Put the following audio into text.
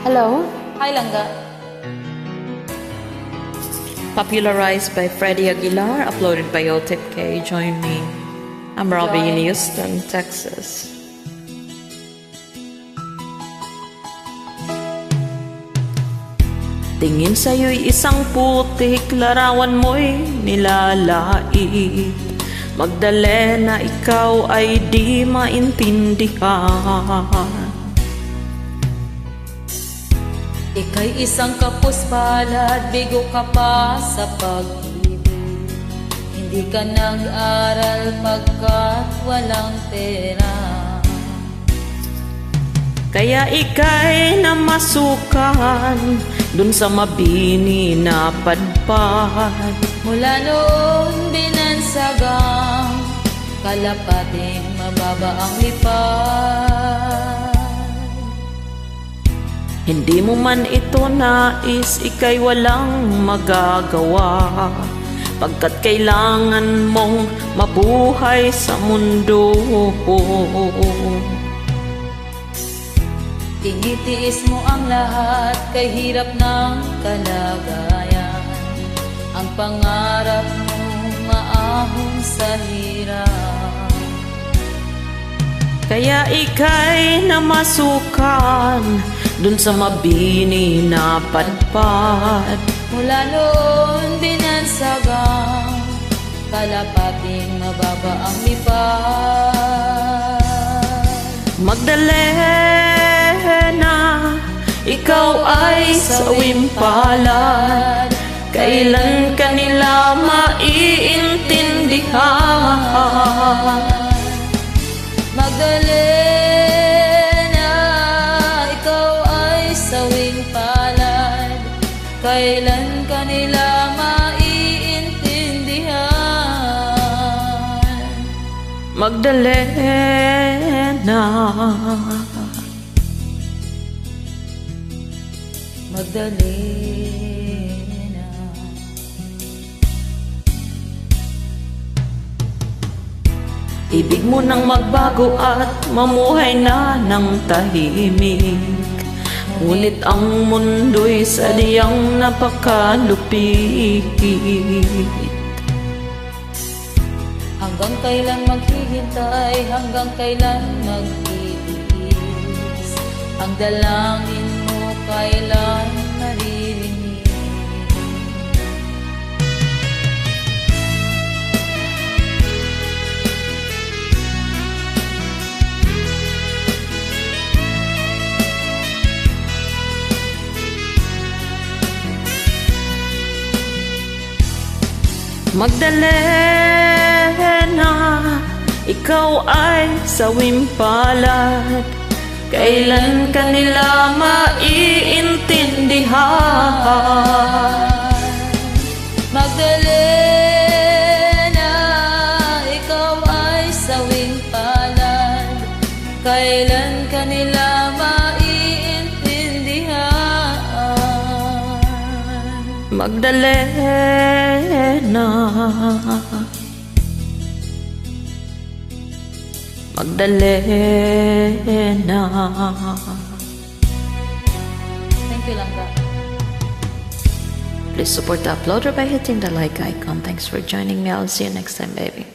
Hello? Hi, Langga. Popularized by Freddie Aguilar, uploaded by Otip K. Join me. I'm Robbie in Houston, Texas. Tingin sa'yo'y isang putik, larawan mo'y nilalait. Magdalena, ikaw ay di maintindihan. Ika'y isang kapos palad, bigo ka pa sa pag-ibig. Hindi ka nag-aral pagkat walang pera. Kaya ika'y namasukan dun sa mabini na padpad. Mula noon binansagang kalapating mababa ang lipad. Hindi mo man ito nais, ika'y walang magagawa, pagkat kailangan mong mabuhay sa mundo. Tinitiis mo ang lahat kay hirap ng kalagayan. Ang pangarap mo maahon sa hirap. Kaya ika'y namasukan dun sa mabini na padpad. Mula noon binansagang kalapating mababa ang lipad. Magdalena, ikaw ay sawim palad. Kailan ka nila maiintindihan? Magdalena, ikaw ay sawing palad. Kailan ka nila maiintindihan? Magdalena, Magdalena. ibig mo nang magbago at mamuhay na ng tahimik. Ngunit ang mundo'y sadyang napakalupit. Hanggang kailan maghihintay, hanggang kailan mag-iis? Ang dalangin mo kailan maririnig? Magdalena, ikaw ay sawim palad. Kailan ka nila maiintindihan? Magdalena, ikaw ay sawing palad. Kailan ka nila maiintindihan? Magdalena, Magdalena. Thank you, Langga. Please support the uploader by hitting the like icon. Thanks for joining me. I'll see you next time, baby.